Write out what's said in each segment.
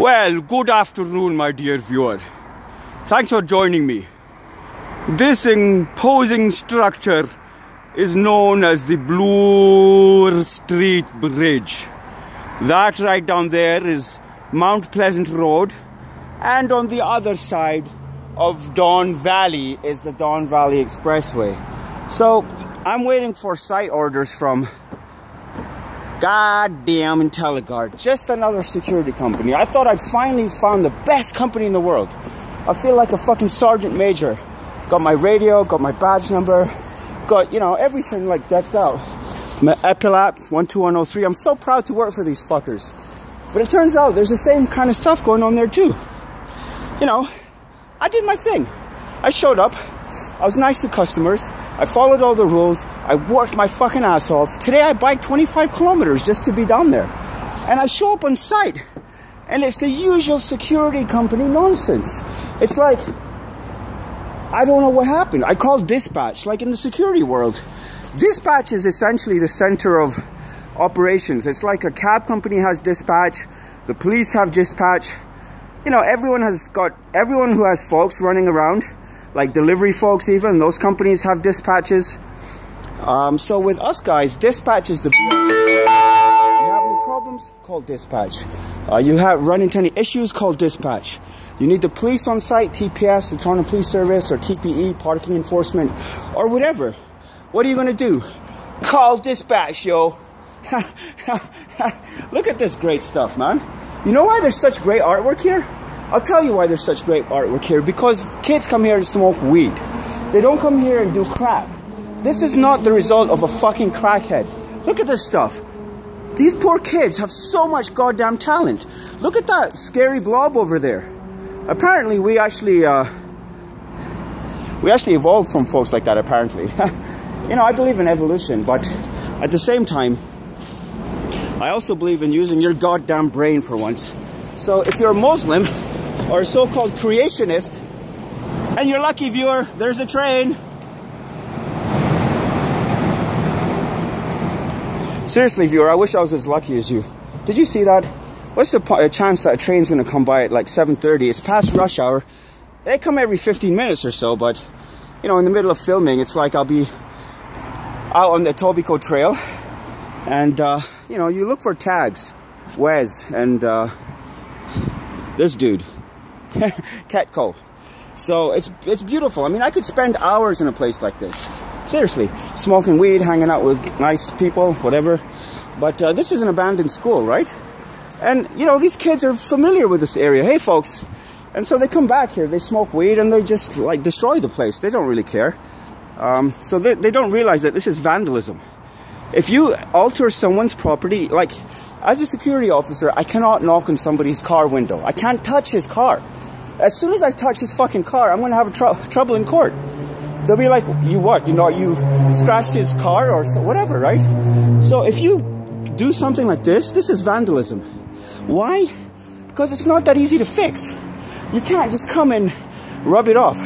Well, good afternoon, my dear viewer. Thanks for joining me. This imposing structure is known as the Bloor Street Bridge. That right down there is Mount Pleasant Road, and on the other side of Don Valley is the Don Valley Expressway. So I'm waiting for site orders from goddamn Intelligarde, just another security company. I thought I'd finally found the best company in the world. I feel like a fucking sergeant major. Got my radio, got my badge number, got, you know, everything like decked out. My Epilap 12103. I'm so proud to work for these fuckers. But it turns out there's the same kind of stuff going on there too. You know, I did my thing. I showed up. I was nice to customers. I followed all the rules. I worked my fucking ass off. Today I biked 25 kilometers just to be down there. And I show up on site, and it's the usual security company nonsense. It's like, I don't know what happened. I called dispatch, like in the security world. Dispatch is essentially the center of operations. It's like a cab company has dispatch, the police have dispatch. You know, everyone who has folks running around, like delivery folks even, those companies have dispatches. So with us guys, dispatch is the... You have any problems? Call dispatch. You run into any issues? Call dispatch. You need the police on site, TPS, the Toronto Police Service, or TPE, parking enforcement, or whatever. What are you gonna do? Call dispatch, yo. Look at this great stuff, man. You know why there's such great artwork here? I'll tell you why there's such great artwork here. Because kids come here to smoke weed. They don't come here and do crack. This is not the result of a fucking crackhead. Look at this stuff. These poor kids have so much goddamn talent. Look at that scary blob over there. Apparently we actually evolved from folks like that, apparently. You know, I believe in evolution, but at the same time, I also believe in using your goddamn brain for once. So if you're a Muslim or a so-called creationist, and you're lucky, viewer, there's a train. Seriously, viewer, I wish I was as lucky as you. Did you see that? What's the chance that a train's going to come by at like 7:30? It's past rush hour. They come every 15 minutes or so, but, you know, in the middle of filming, it's like I'll be out on the Etobicoke Trail, and, you know, you look for tags. Wes and this dude, Ketco. So it's beautiful. I mean, I could spend hours in a place like this. Seriously, smoking weed, hanging out with nice people, whatever. But this is an abandoned school, right? And, you know, these kids are familiar with this area. Hey, folks. And so they come back here, they smoke weed, and they just, like, destroy the place. They don't really care. So they don't realize that this is vandalism. If you alter someone's property, like, as a security officer, I cannot knock on somebody's car window. I can't touch his car. As soon as I touch his fucking car, I'm going to have trouble in court. They'll be like, you what? You know, you scratched his car or so, whatever, right? So if you do something like this is vandalism. Why? Because it's not that easy to fix. You can't just come and rub it off.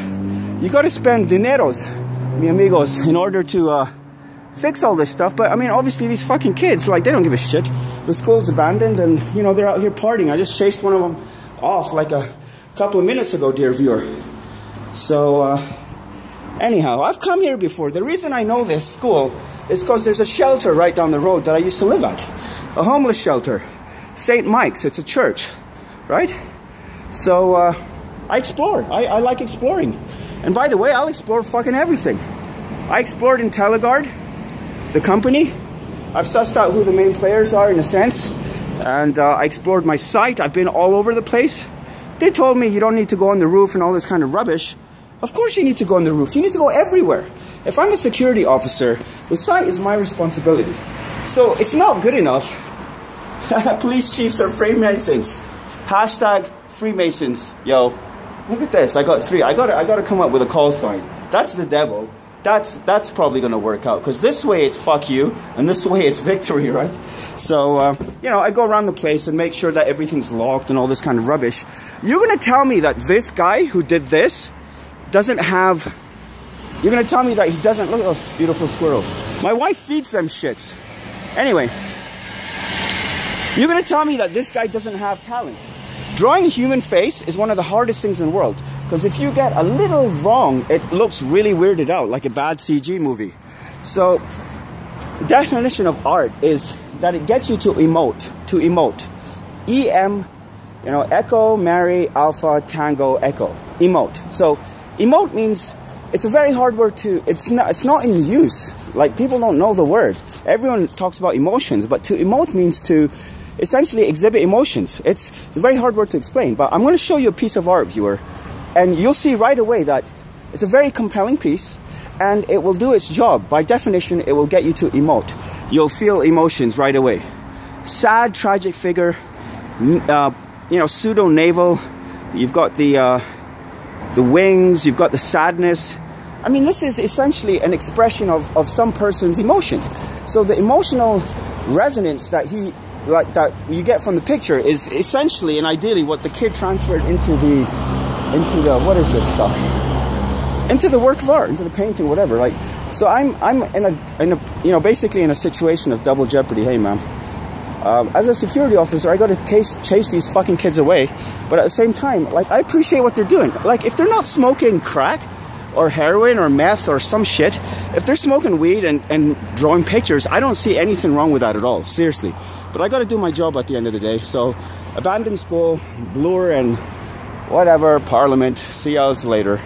You got to spend dineros, mi amigos, in order to fix all this stuff. But I mean, obviously these fucking kids, like, they don't give a shit. The school's abandoned, and, you know, they're out here partying. I just chased one of them off like a couple of minutes ago, dear viewer. So anyhow, I've come here before. The reason I know this school is because there's a shelter right down the road that I used to live at. A homeless shelter. St. Mike's, it's a church, right? So I explore. I like exploring. And by the way, I'll explore fucking everything. I explored Intelligarde, the company. I've sussed out who the main players are in a sense. And I explored my site. I've been all over the place. They told me you don't need to go on the roof and all this kind of rubbish. Of course you need to go on the roof. You need to go everywhere. If I'm a security officer, the site is my responsibility. So it's not good enough. Police chiefs are Freemasons. Hashtag Freemasons. Yo, look at this. I got 3. I gotta come up with a call sign. That's the devil. That's probably gonna work out, because this way it's fuck you, and this way it's victory, right? So you know, I go around the place and make sure that everything's locked and all this kind of rubbish. You're gonna tell me that this guy who did this doesn't have... You're gonna tell me that he doesn't... Look at those beautiful squirrels. My wife feeds them shits. Anyway, you're gonna tell me that this guy doesn't have talent. Drawing a human face is one of the hardest things in the world, because if you get a little wrong, it looks really weirded out, like a bad CG movie. So the definition of art is that it gets you to emote, E-M, you know, Echo, Mary, Alpha, Tango, Echo, emote. So emote means, it's a very hard word to, it's not in use. Like, people don't know the word. Everyone talks about emotions, but to emote means to essentially exhibit emotions. It's a very hard word to explain, but I'm going to show you a piece of art, viewer, and you'll see right away that it's a very compelling piece, and it will do its job. By definition, it will get you to emote. You'll feel emotions right away. Sad, tragic figure, you know, pseudo-navel. You've got the wings, you've got the sadness. I mean, this is essentially an expression of some person's emotion. So the emotional resonance that that you get from the picture is essentially and ideally what the kid transferred into the what is this stuff? Into the work of art, into the painting, whatever. Like, so I'm in a you know, basically in a situation of double jeopardy. Hey, man. As a security officer, I got to chase these fucking kids away, but at the same time, like, I appreciate what they're doing. Like, if they're not smoking crack or heroin or meth or some shit, if they're smoking weed and drawing pictures, I don't see anything wrong with that at all, seriously. But I got to do my job at the end of the day. So, abandoned school, Bloor and whatever, Parliament. See you later.